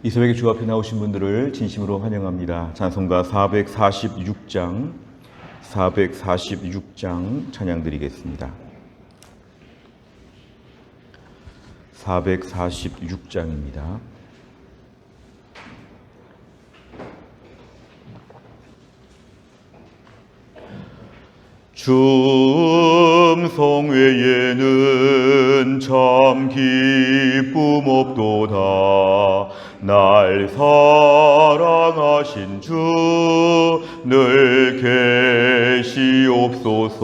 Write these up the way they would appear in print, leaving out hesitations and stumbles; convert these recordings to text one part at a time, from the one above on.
이 새벽에 주 앞에 나오신 분들을 진심으로 환영합니다. 찬송가 446장 찬양 드리겠습니다. 446장입니다. 주 음성 외에는 참 기쁨 없도다. 날 사랑하신 주 늘 계시옵소서.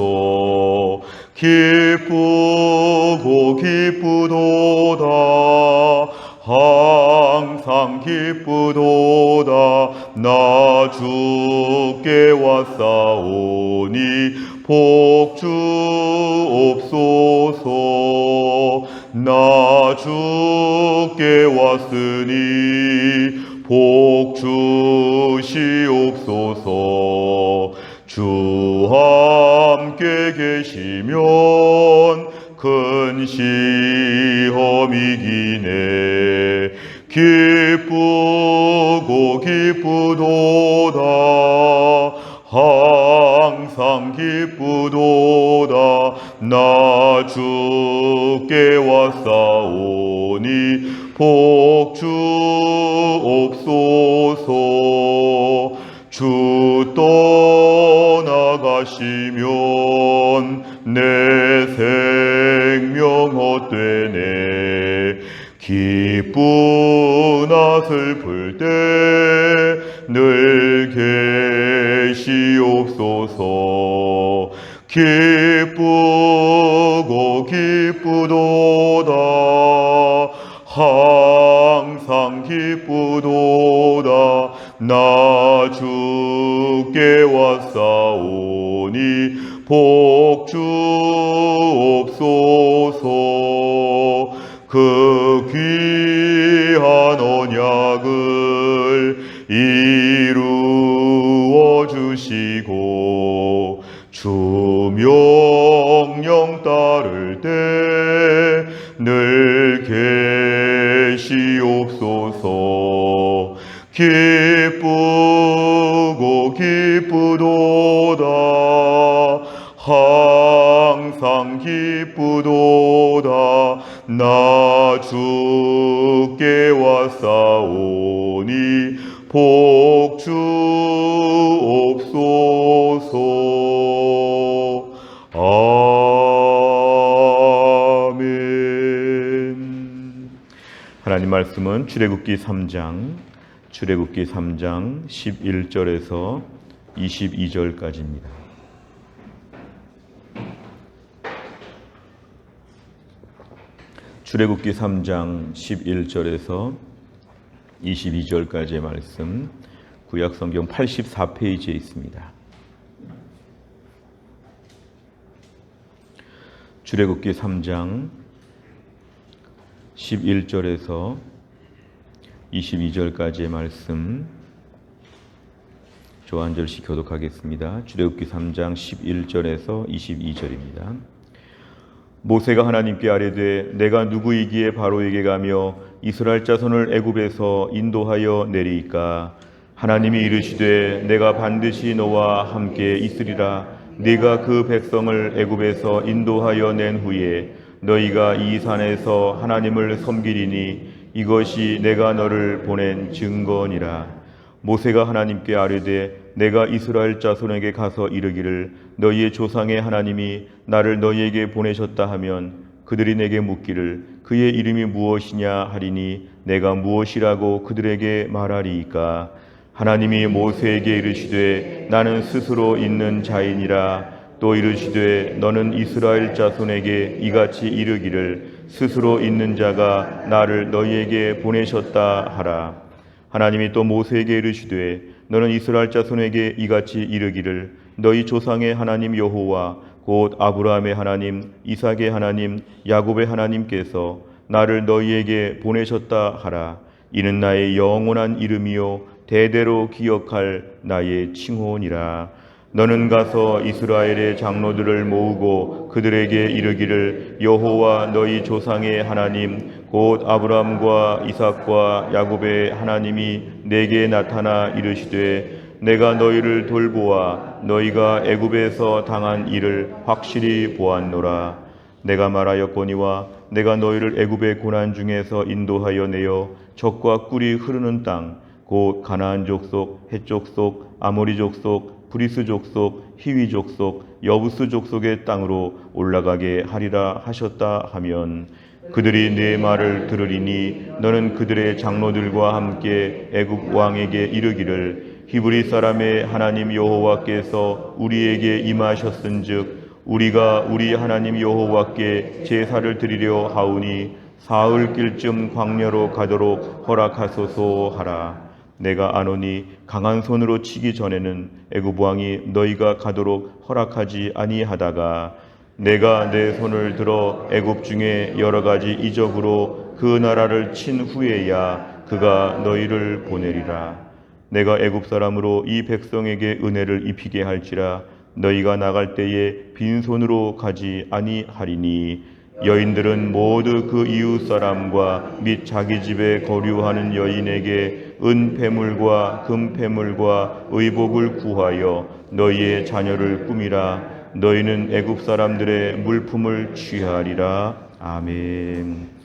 기쁘고 기쁘도다. 항상 기쁘도다. 나 주께 왔사오니 복주옵소서. 나 주께 왔으니 복주시옵소서. 주 함께 계시면 큰 시험이기네. 기쁘고 기쁘도다. 항상 기쁘도다. 나 주께 왔사오니 복주옵소서. 주 떠나가시면 내 생명 헛되네. 기쁘나 슬플 때 늘 계시옵소서. 기쁘고 기쁘도다. 항상 기쁘도다. 나 주께 왔사오니 복주옵소서. 그 귀한 언약을 이루어 주시고 주 명령 따를 때 늘 계시옵소서. 기쁘고 기쁘도다. 항상 기쁘도다. 나 주께 왔사오니 복주옵소서. 아멘. 하나님 말씀은 출애굽기 3장 11절에서 22절까지입니다. 출애굽기 3장 11절에서 22절까지의 말씀, 구약성경 84페이지에 있습니다. 출애굽기 3장 11절에서 22절까지의 말씀, 저 한 절씩 교독하겠습니다. 출애굽기 3장 11절에서 22절입니다. 모세가 하나님께 아뢰되 내가 누구이기에 바로에게 가며 이스라엘 자손을 애굽에서 인도하여 내리이까? 하나님이 이르시되 내가 반드시 너와 함께 있으리라. 네가 그 백성을 애굽에서 인도하여 낸 후에 너희가 이 산에서 하나님을 섬기리니 이것이 내가 너를 보낸 증거니라. 모세가 하나님께 아뢰되 내가 이스라엘 자손에게 가서 이르기를 너희의 조상의 하나님이 나를 너희에게 보내셨다 하면 그들이 내게 묻기를 그의 이름이 무엇이냐 하리니 내가 무엇이라고 그들에게 말하리이까? 하나님이 모세에게 이르시되 나는 스스로 있는 자이니라. 또 이르시되 너는 이스라엘 자손에게 이같이 이르기를 스스로 있는 자가 나를 너희에게 보내셨다 하라. 하나님이 또 모세에게 이르시되 너는 이스라엘 자손에게 이같이 이르기를 너희 조상의 하나님 여호와 곧 아브라함의 하나님, 이삭의 하나님, 야곱의 하나님께서 나를 너희에게 보내셨다 하라. 이는 나의 영원한 이름이요 대대로 기억할 나의 칭호니라. 너는 가서 이스라엘의 장로들을 모으고 그들에게 이르기를 여호와 너희 조상의 하나님 곧 아브라함과 이삭과 야곱의 하나님이 내게 나타나 이르시되 내가 너희를 돌보아 너희가 애굽에서 당한 일을 확실히 보았노라. 내가 말하였거니와 내가 너희를 애굽의 고난 중에서 인도하여 내어 젖과 꿀이 흐르는 땅 곧 가나안 족속, 헷 족속, 아모리 족속, 브리스 족속, 히위 족속, 여부스 족속의 땅으로 올라가게 하리라 하셨다 하면 그들이 내 말을 들으리니 너는 그들의 장로들과 함께 애굽 왕에게 이르기를 히브리 사람의 하나님 여호와께서 우리에게 임하셨은즉 우리가 우리 하나님 여호와께 제사를 드리려 하오니 사흘길쯤 광야로 가도록 허락하소서 하라. 내가 아노니 강한 손으로 치기 전에는 애굽 왕이 너희가 가도록 허락하지 아니하다가 내가 내 손을 들어 애굽 중에 여러 가지 이적으로 그 나라를 친 후에야 그가 너희를 보내리라. 내가 애굽 사람으로 이 백성에게 은혜를 입히게 할지라 너희가 나갈 때에 빈손으로 가지 아니하리니 여인들은 모두 그 이웃 사람과 및 자기 집에 거류하는 여인에게 은폐물과 금폐물과 의복을 구하여 너희의 자녀를 꾸미라. 너희는 애굽 사람들의 물품을 취하리라. 아멘.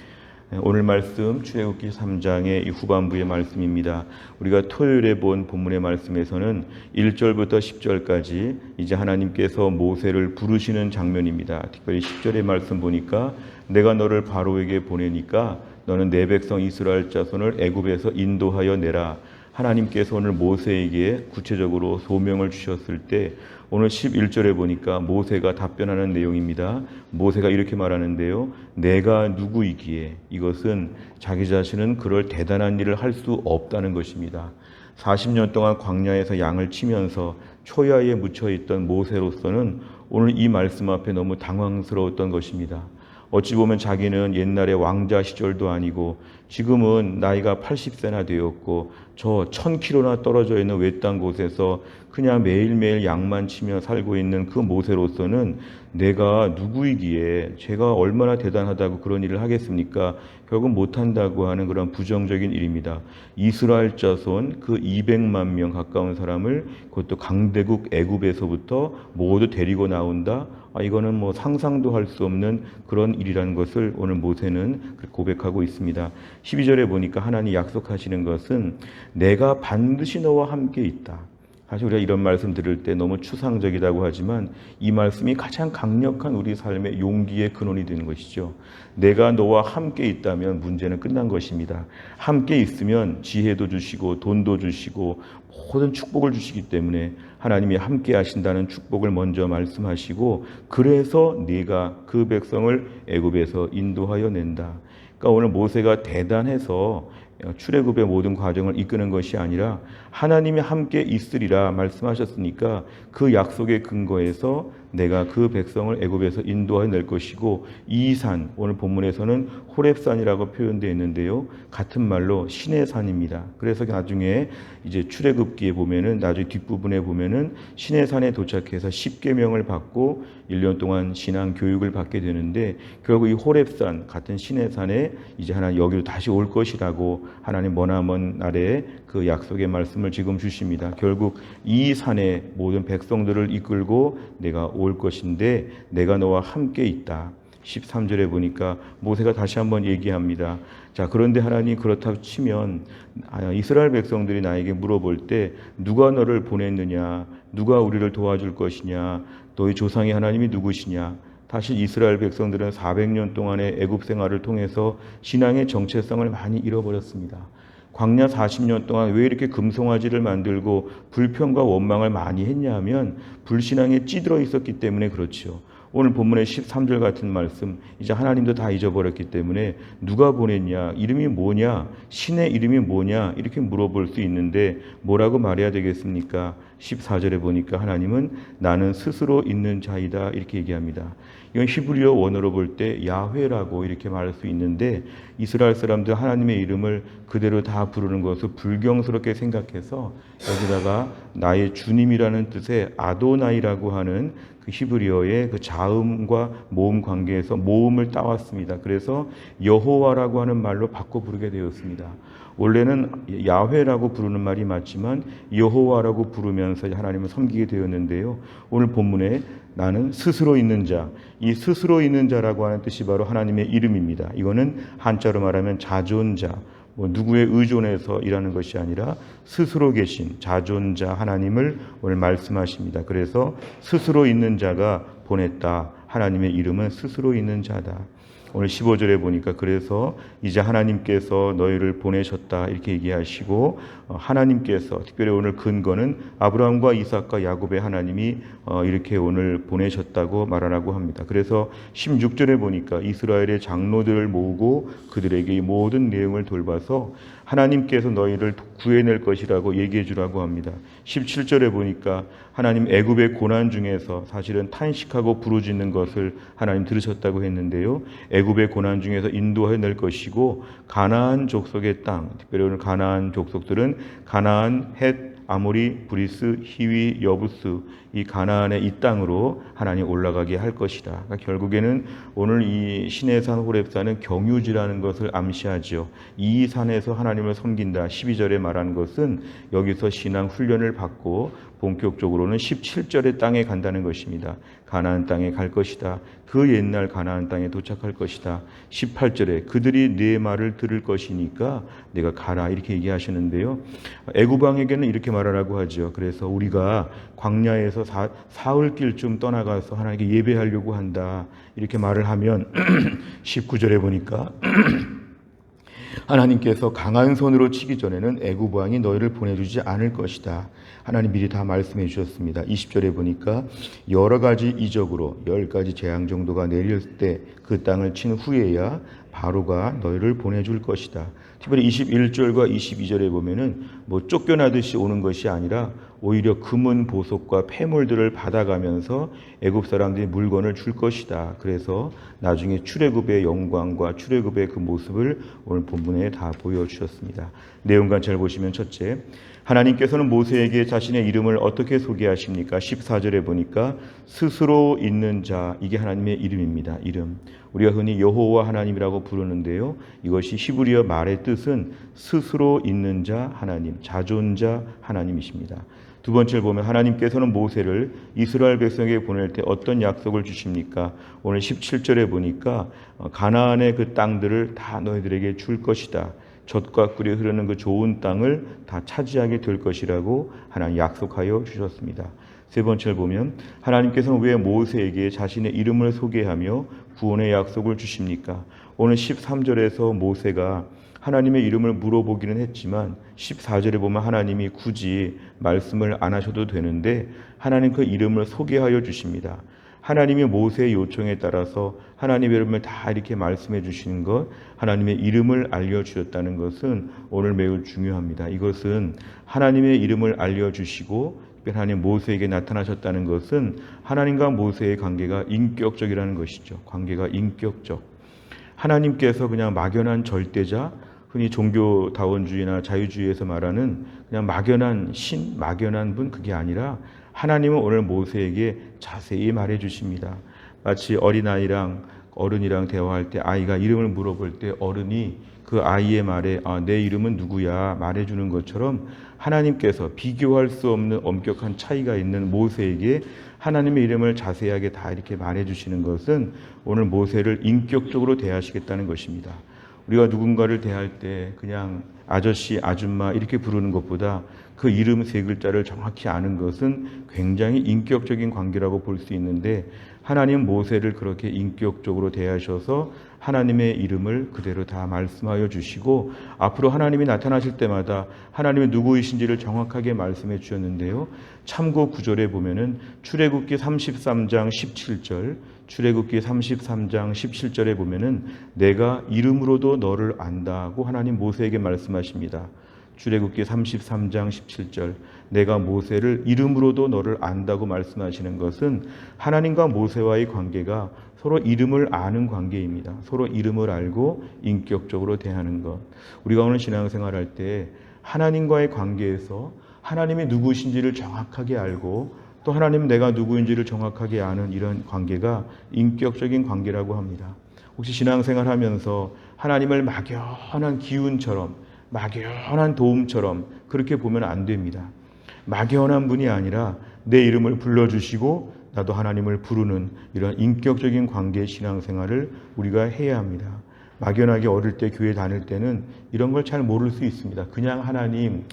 오늘 말씀 출애굽기 3장의 후반부의 말씀입니다. 우리가 토요일에 본 본문의 말씀에서는 1절부터 10절까지 이제 하나님께서 모세를 부르시는 장면입니다. 특별히 10절의 말씀 보니까 내가 너를 바로에게 보내니까 너는 내 백성 이스라엘 자손을 애굽에서 인도하여 내라. 하나님께서 오늘 모세에게 구체적으로 소명을 주셨을 때 오늘 11절에 보니까 모세가 답변하는 내용입니다. 모세가 이렇게 말하는데요. 내가 누구이기에 이것은 자기 자신은 그럴 대단한 일을 할 수 없다는 것입니다. 40년 동안 광야에서 양을 치면서 초야에 묻혀있던 모세로서는 오늘 이 말씀 앞에 너무 당황스러웠던 것입니다. 어찌 보면 자기는 옛날에 왕자 시절도 아니고 지금은 나이가 80세나 되었고 저 1000km나 떨어져 있는 외딴 곳에서 그냥 매일매일 양만 치며 살고 있는 그 모세로서는 내가 누구이기에 제가 얼마나 대단하다고 그런 일을 하겠습니까? 결국 못한다고 하는 그런 부정적인 일입니다. 이스라엘 자손 그 200만 명 가까운 사람을 그것도 강대국 애굽에서부터 모두 데리고 나온다? 이거는 뭐 상상도 할 수 없는 그런 일이라는 것을 오늘 모세는 고백하고 있습니다. 12절에 보니까 하나님이 약속하시는 것은 내가 반드시 너와 함께 있다. 사실 우리가 이런 말씀 들을 때 너무 추상적이라고 하지만 이 말씀이 가장 강력한 우리 삶의 용기의 근원이 되는 것이죠. 내가 너와 함께 있다면 문제는 끝난 것입니다. 함께 있으면 지혜도 주시고 돈도 주시고 모든 축복을 주시기 때문에 하나님이 함께 하신다는 축복을 먼저 말씀하시고 그래서 네가 그 백성을 애굽에서 인도하여 낸다. 그러니까 오늘 모세가 대단해서 출애굽의 모든 과정을 이끄는 것이 아니라 하나님이 함께 있으리라 말씀하셨으니까 그 약속의 근거에서 내가 그 백성을 애굽에서 인도하여 낼 것이고 이 산, 오늘 본문에서는 호렙산이라고 표현되어 있는데요. 같은 말로 신의 산입니다. 그래서 나중에 이제 출애굽기에 보면은 나중에 뒷부분에 보면은 신의 산에 도착해서 10계명을 받고 1년 동안 신앙 교육을 받게 되는데 결국 이 호렙산 같은 신의 산에 이제 하나님 여기로 다시 올 것이라고 하나님 머나먼 날에 그 약속의 말씀을 지금 주십니다. 결국 이 산에 모든 백성들을 이끌고 내가 올 것인데 내가 너와 함께 있다. 13절에 보니까 모세가 다시 한번 얘기합니다. 자, 그런데 하나님 그렇다고 치면 이스라엘 백성들이 나에게 물어볼 때 누가 너를 보냈느냐? 누가 우리를 도와줄 것이냐? 너희 조상의 하나님이 누구시냐? 사실 이스라엘 백성들은 400년 동안의 애굽 생활을 통해서 신앙의 정체성을 많이 잃어버렸습니다. 광야 40년 동안 왜 이렇게 금송아지를 만들고 불평과 원망을 많이 했냐 하면 불신앙에 찌들어 있었기 때문에 그렇죠. 오늘 본문의 13절 같은 말씀, 이제 하나님도 다 잊어버렸기 때문에 누가 보냈냐, 이름이 뭐냐, 신의 이름이 뭐냐 이렇게 물어볼 수 있는데 뭐라고 말해야 되겠습니까? 14절에 보니까 하나님은 나는 스스로 있는 자이다 이렇게 얘기합니다. 이건 히브리어 원어로 볼 때 야훼라고 이렇게 말할 수 있는데 이스라엘 사람들 하나님의 이름을 그대로 다 부르는 것을 불경스럽게 생각해서 여기다가 나의 주님이라는 뜻의 아도나이라고 하는 그 히브리어의 그 자음과 모음 관계에서 모음을 따왔습니다. 그래서 여호와라고 하는 말로 바꿔 부르게 되었습니다. 원래는 야훼라고 부르는 말이 맞지만 여호와라고 부르면서 하나님을 섬기게 되었는데요. 오늘 본문에 나는 스스로 있는 자, 이 스스로 있는 자라고 하는 뜻이 바로 하나님의 이름입니다. 이거는 한자로 말하면 자존자, 누구에 의존해서 일하는 것이 아니라 스스로 계신 자존자 하나님을 오늘 말씀하십니다. 그래서 스스로 있는 자가 보냈다. 하나님의 이름은 스스로 있는 자다. 오늘 15절에 보니까 그래서 이제 하나님께서 너희를 보내셨다 이렇게 얘기하시고 하나님께서 특별히 오늘 근거는 아브라함과 이삭과 야곱의 하나님이 이렇게 오늘 보내셨다고 말하라고 합니다. 그래서 16절에 보니까 이스라엘의 장로들을 모으고 그들에게 이 모든 내용을 돌봐서 하나님께서 너희를 구해낼 것이라고 얘기해 주라고 합니다. 17절에 보니까 하나님 애굽의 고난 중에서 사실은 탄식하고 부르짖는 것을 하나님 들으셨다고 했는데요. 애굽의 고난 중에서 인도해낼 것이고 가나안 족속의 땅, 특별히 오늘 가나안 족속들은 가나안, 헷, 아모리, 브리스, 히위, 여부스 이 가나안의 이 땅으로 하나님 올라가게 할 것이다. 그러니까 결국에는 오늘 이 시내산 호렙산은 경유지라는 것을 암시하죠. 이 산에서 하나님을 섬긴다. 12절에 말한 것은 여기서 신앙 훈련을 받고 본격적으로는 17절의 땅에 간다는 것입니다. 가나안 땅에 갈 것이다. 그 옛날 가나안 땅에 도착할 것이다. 18절에 그들이 네 말을 들을 것이니까 내가 가라 이렇게 얘기하시는데요. 애굽 왕에게는 이렇게 말하라고 하죠. 그래서 우리가 광야에서 사흘길쯤 떠나가서 하나님께 예배하려고 한다 이렇게 말을 하면 19절에 보니까 하나님께서 강한 손으로 치기 전에는 애굽 왕이 너희를 보내주지 않을 것이다. 하나님 미리 다 말씀해 주셨습니다. 20절에 보니까 여러 가지 이적으로 10가지 재앙 정도가 내릴 때 그 땅을 친 후에야 바로가 너희를 보내줄 것이다. 특별히 21절과 22절에 보면은 쫓겨나듯이 오는 것이 아니라 오히려 금은 보석과 폐물들을 받아가면서 애굽 사람들이 물건을 줄 것이다. 그래서 나중에 출애굽의 영광과 출애굽의 그 모습을 오늘 본문에 다 보여주셨습니다. 내용과 잘 보시면 첫째, 하나님께서는 모세에게 자신의 이름을 어떻게 소개하십니까? 14절에 보니까 스스로 있는 자, 이게 하나님의 이름입니다. 이름. 우리가 흔히 여호와 하나님이라고 부르는데요. 이것이 히브리어 말의 뜻은 스스로 있는 자 하나님, 자존자 하나님이십니다. 두 번째를 보면 하나님께서는 모세를 이스라엘 백성에게 보낼 때 어떤 약속을 주십니까? 오늘 17절에 보니까 가나안의 그 땅들을 다 너희들에게 줄 것이다. 젖과 꿀이 흐르는 그 좋은 땅을 다 차지하게 될 것이라고 하나님 약속하여 주셨습니다. 세 번째를 보면 하나님께서는 왜 모세에게 자신의 이름을 소개하며 구원의 약속을 주십니까? 오늘 13절에서 모세가 하나님의 이름을 물어보기는 했지만 14절에 보면 하나님이 굳이 말씀을 안 하셔도 되는데 하나님 그 이름을 소개하여 주십니다. 하나님이 모세의 요청에 따라서 하나님의 이름을 다 이렇게 말씀해 주시는 것, 하나님의 이름을 알려주셨다는 것은 오늘 매우 중요합니다. 이것은 하나님의 이름을 알려주시고 하나님 모세에게 나타나셨다는 것은 하나님과 모세의 관계가 인격적이라는 것이죠. 관계가 인격적. 하나님께서 그냥 막연한 절대자, 흔히 종교다원주의나 자유주의에서 말하는 그냥 막연한 신, 막연한 분, 그게 아니라 하나님은 오늘 모세에게 자세히 말해 주십니다. 마치 어린아이랑 어른이랑 대화할 때 아이가 이름을 물어볼 때 어른이 그 아이의 말에 내 이름은 누구야 말해 주는 것처럼 하나님께서 비교할 수 없는 엄격한 차이가 있는 모세에게 하나님의 이름을 자세하게 다 이렇게 말해 주시는 것은 오늘 모세를 인격적으로 대하시겠다는 것입니다. 우리가 누군가를 대할 때 그냥 아저씨, 아줌마 이렇게 부르는 것보다 그 이름 세 글자를 정확히 아는 것은 굉장히 인격적인 관계라고 볼 수 있는데 하나님 모세를 그렇게 인격적으로 대하셔서 하나님의 이름을 그대로 다 말씀하여 주시고 앞으로 하나님이 나타나실 때마다 하나님이 누구이신지를 정확하게 말씀해 주셨는데요. 참고 구절에 보면은 출애굽기 33장 17절, 출애굽기 33장 17절에 보면은 내가 이름으로도 너를 안다고 하나님 모세에게 말씀하십니다. 출애굽기 33장 17절 내가 모세를 이름으로도 너를 안다고 말씀하시는 것은 하나님과 모세와의 관계가 서로 이름을 아는 관계입니다. 서로 이름을 알고 인격적으로 대하는 것. 우리가 오늘 신앙생활할 때 하나님과의 관계에서 하나님이 누구신지를 정확하게 알고 또 하나님 내가 누구인지를 정확하게 아는 이런 관계가 인격적인 관계라고 합니다. 혹시 신앙생활 하면서 하나님을 막연한 기운처럼 막연한 도움처럼 그렇게 보면 안 됩니다. 막연한 분이 아니라 내 이름을 불러주시고 나도 하나님을 부르는 이런 인격적인 관계의 신앙생활을 우리가 해야 합니다. 막연하게 어릴 때 교회 다닐 때는 이런 걸 잘 모를 수 있습니다. 그냥 하나님,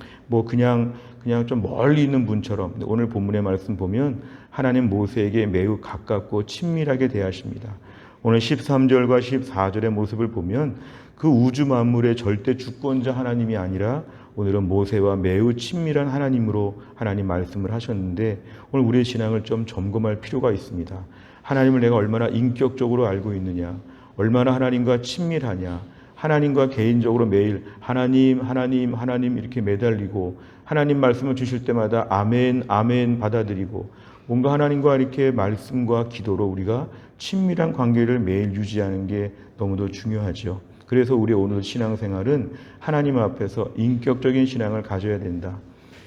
그냥 좀 멀리 있는 분처럼. 오늘 본문의 말씀 보면 하나님 모세에게 매우 가깝고 친밀하게 대하십니다. 오늘 13절과 14절의 모습을 보면 그 우주 만물의 절대 주권자 하나님이 아니라 오늘은 모세와 매우 친밀한 하나님으로 하나님 말씀을 하셨는데 오늘 우리의 신앙을 좀 점검할 필요가 있습니다. 하나님을 내가 얼마나 인격적으로 알고 있느냐, 얼마나 하나님과 친밀하냐, 하나님과 개인적으로 매일 하나님 이렇게 매달리고 하나님 말씀을 주실 때마다 아멘 아멘 받아들이고 뭔가 하나님과 이렇게 말씀과 기도로 우리가 친밀한 관계를 매일 유지하는 게 너무도 중요하죠. 그래서 우리 오늘 신앙생활은 하나님 앞에서 인격적인 신앙을 가져야 된다.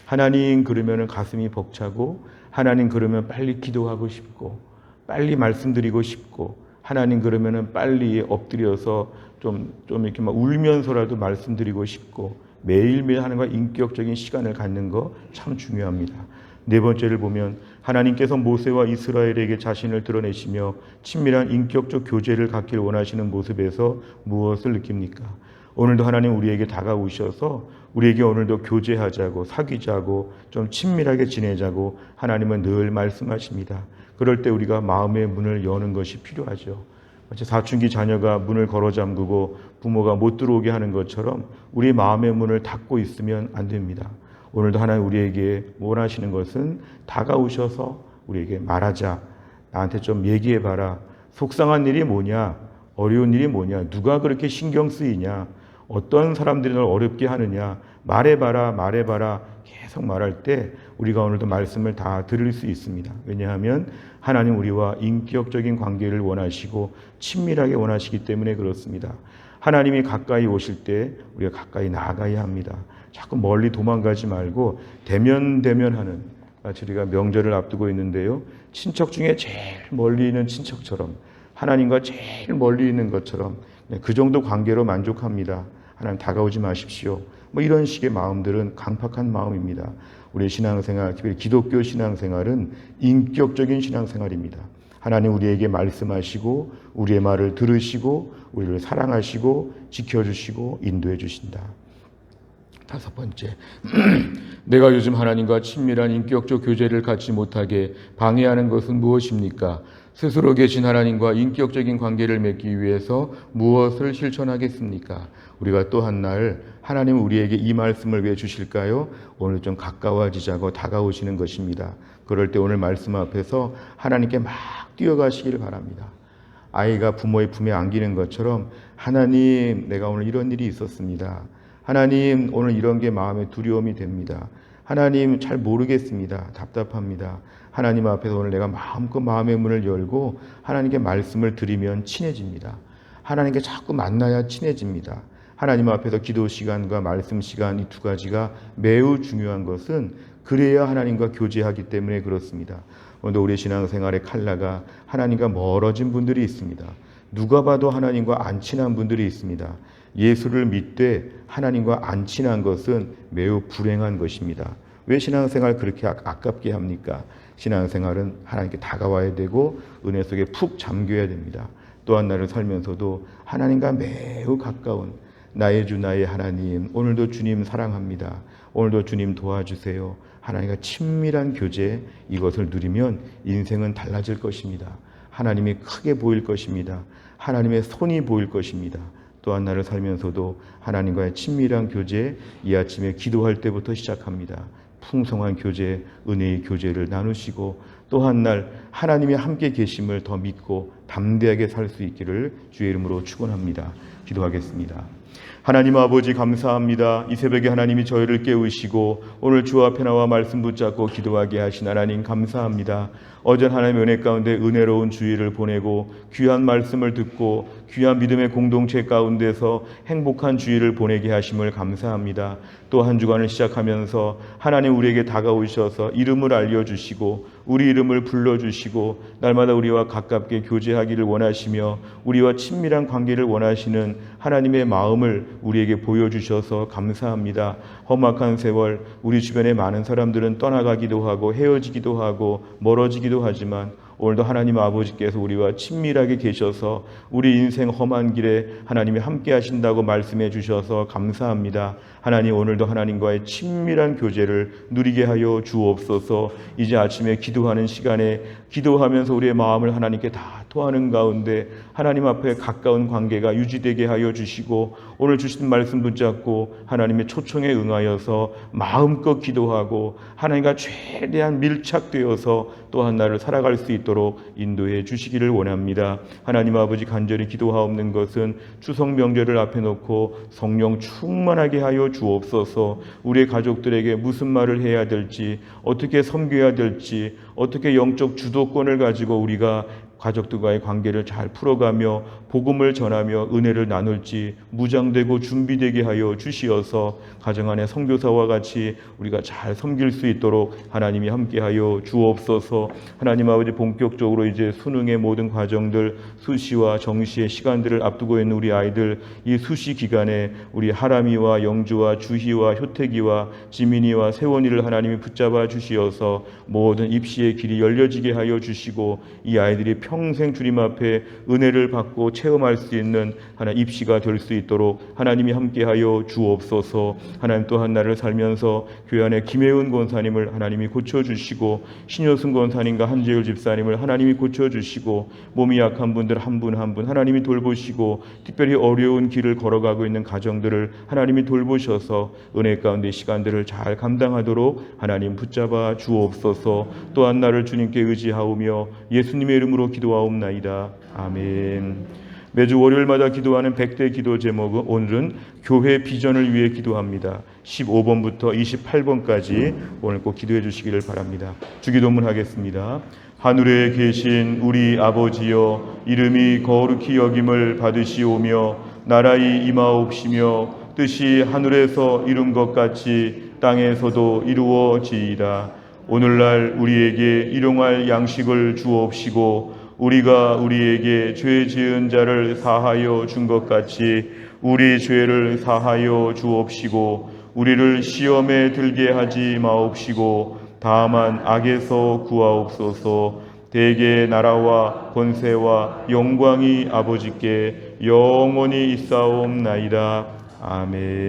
하나님 그러면 가슴이 벅차고 하나님 그러면 빨리 기도하고 싶고 빨리 말씀드리고 싶고 하나님 그러면 빨리 엎드려서 좀 이렇게 막 울면서라도 말씀드리고 싶고 매일매일 하나님과 인격적인 시간을 갖는 거 참 중요합니다. 네 번째를 보면 하나님께서 모세와 이스라엘에게 자신을 드러내시며 친밀한 인격적 교제를 갖기를 원하시는 모습에서 무엇을 느낍니까? 오늘도 하나님 우리에게 다가오셔서 우리에게 오늘도 교제하자고 사귀자고 좀 친밀하게 지내자고 하나님은 늘 말씀하십니다. 그럴 때 우리가 마음의 문을 여는 것이 필요하죠. 마치 사춘기 자녀가 문을 걸어 잠그고 부모가 못 들어오게 하는 것처럼 우리 마음의 문을 닫고 있으면 안 됩니다. 오늘도 하나님 우리에게 원하시는 것은 다가오셔서 우리에게 말하자. 나한테 좀 얘기해봐라. 속상한 일이 뭐냐? 어려운 일이 뭐냐? 누가 그렇게 신경 쓰이냐? 어떤 사람들이 널 어렵게 하느냐? 말해봐라. 계속 말할 때 우리가 오늘도 말씀을 다 들을 수 있습니다. 왜냐하면 하나님 우리와 인격적인 관계를 원하시고 친밀하게 원하시기 때문에 그렇습니다. 하나님이 가까이 오실 때 우리가 가까이 나아가야 합니다. 자꾸 멀리 도망가지 말고 대면하는, 마치 우리가 명절을 앞두고 있는데요. 친척 중에 제일 멀리 있는 친척처럼 하나님과 제일 멀리 있는 것처럼 그 정도 관계로 만족합니다. 하나님 다가오지 마십시오. 이런 식의 마음들은 강팍한 마음입니다. 우리의 신앙생활, 특히 기독교 신앙생활은 인격적인 신앙생활입니다. 하나님 우리에게 말씀하시고 우리의 말을 들으시고 우리를 사랑하시고 지켜주시고 인도해 주신다. 다섯 번째, 내가 요즘 하나님과 친밀한 인격적 교제를 갖지 못하게 방해하는 것은 무엇입니까? 스스로 계신 하나님과 인격적인 관계를 맺기 위해서 무엇을 실천하겠습니까? 우리가 또 한 날 하나님은 우리에게 이 말씀을 왜 주실까요? 오늘 좀 가까워지자고 다가오시는 것입니다. 그럴 때 오늘 말씀 앞에서 하나님께 막 뛰어가시기를 바랍니다. 아이가 부모의 품에 안기는 것처럼 하나님, 내가 오늘 이런 일이 있었습니다. 하나님, 오늘 이런 게 마음에 두려움이 됩니다. 하나님, 잘 모르겠습니다. 답답합니다. 하나님 앞에서 오늘 내가 마음껏 마음의 문을 열고 하나님께 말씀을 드리면 친해집니다. 하나님께 자꾸 만나야 친해집니다. 하나님 앞에서 기도 시간과 말씀 시간 이 두 가지가 매우 중요한 것은 그래야 하나님과 교제하기 때문에 그렇습니다. 오늘도 우리 신앙생활의 칼라가 하나님과 멀어진 분들이 있습니다. 누가 봐도 하나님과 안 친한 분들이 있습니다. 예수를 믿되 하나님과 안 친한 것은 매우 불행한 것입니다. 왜 신앙생활 그렇게 아깝게 합니까? 신앙생활은 하나님께 다가와야 되고 은혜 속에 푹 잠겨야 됩니다. 또 한 날을 살면서도 하나님과 매우 가까운 나의 주 나의 하나님, 오늘도 주님 사랑합니다. 오늘도 주님 도와주세요. 하나님과 친밀한 교제, 이것을 누리면 인생은 달라질 것입니다. 하나님이 크게 보일 것입니다. 하나님의 손이 보일 것입니다. 또 한 날을 살면서도 하나님과의 친밀한 교제, 이 아침에 기도할 때부터 시작합니다. 풍성한 교제, 은혜의 교제를 나누시고 또 한 날 하나님이 함께 계심을 더 믿고 담대하게 살 수 있기를 주의 이름으로 축원합니다. 기도하겠습니다. 하나님 아버지 감사합니다. 이 새벽에 하나님이 저희를 깨우시고 오늘 주 앞에 나와 말씀 붙잡고 기도하게 하신 하나님 감사합니다. 어전 하나님의 은혜 가운데 은혜로운 주일을 보내고 귀한 말씀을 듣고 귀한 믿음의 공동체 가운데서 행복한 주일을 보내게 하심을 감사합니다. 또 한 주간을 시작하면서 하나님 우리에게 다가오셔서 이름을 알려주시고 우리 이름을 불러주시고 날마다 우리와 가깝게 교제하기를 원하시며 우리와 친밀한 관계를 원하시는 하나님의 마음을 우리에게 보여주셔서 감사합니다. 험악한 세월 우리 주변에 많은 사람들은 떠나가기도 하고 헤어지기도 하고 멀어지기도 하지만 오늘도 하나님 아버지께서 우리와 친밀하게 계셔서 우리 인생 험한 길에 하나님이 함께 하신다고 말씀해 주셔서 감사합니다. 하나님 오늘도 하나님과의 친밀한 교제를 누리게 하여 주옵소서. 이제 아침에 기도하는 시간에 기도하면서 우리의 마음을 하나님께 다 토하는 가운데 하나님 앞에 가까운 관계가 유지되게 하여 주시고 오늘 주신 말씀 붙잡고 하나님의 초청에 응하여서 마음껏 기도하고 하나님과 최대한 밀착되어서 또한 날을 살아갈 수 있도록 인도해 주시기를 원합니다. 하나님 아버지 간절히 기도하옵는 것은 추석 명절을 앞에 놓고 성령 충만하게 하여 주옵소서. 우리의 가족들에게 무슨 말을 해야 될지 어떻게 섬겨야 될지 어떻게 영적 주도권을 가지고 우리가 가족들과의 관계를 잘 풀어가며 복음을 전하며 은혜를 나눌지 무장되고 준비되게 하여 주시어서 가정 안에 선교사와 같이 우리가 잘 섬길 수 있도록 하나님이 함께하여 주옵소서. 하나님 아버지 본격적으로 이제 수능의 모든 과정들 수시와 정시의 시간들을 앞두고 있는 우리 아이들 이 수시 기간에 우리 하람이와 영주와 주희와 효택이와 지민이와 세원이를 하나님이 붙잡아 주시어서 모든 입시의 길이 열려지게 하여 주시고 이 아이들이 평생 주님 앞에 은혜를 받고 체험할 수 있는 하나님 입시가 될 수 있도록 하나님이 함께하여 주옵소서. 하나님 또 한 날을 살면서 교회 안에 김혜은 권사님을 하나님이 고쳐주시고 신효승 권사님과 한재율 집사님을 하나님이 고쳐주시고 몸이 약한 분들 한 분 한 분 하나님이 돌보시고 특별히 어려운 길을 걸어가고 있는 가정들을 하나님이 돌보셔서 은혜 가운데 시간들을 잘 감당하도록 하나님 붙잡아 주옵소서. 또 한 날을 주님께 의지하오며 예수님의 이름으로 기도하옵나이다. 아멘. 매주 월요일마다 기도하는 100대 기도 제목은 오늘은 교회 비전을 위해 기도합니다. 15번부터 28번까지 오늘 꼭 기도해 주시기를 바랍니다. 주기도문 하겠습니다. 하늘에 계신 우리 아버지여 이름이 거룩히 여김을 받으시오며 나라의 임하옵시며 뜻이 하늘에서 이룬 것 같이 땅에서도 이루어지이다. 오늘날 우리에게 일용할 양식을 주옵시고 우리가 우리에게 죄 지은 자를 사하여 준 것 같이 우리 죄를 사하여 주옵시고 우리를 시험에 들게 하지 마옵시고 다만 악에서 구하옵소서. 대개 나라와 권세와 영광이 아버지께 영원히 있사옵나이다. 아멘.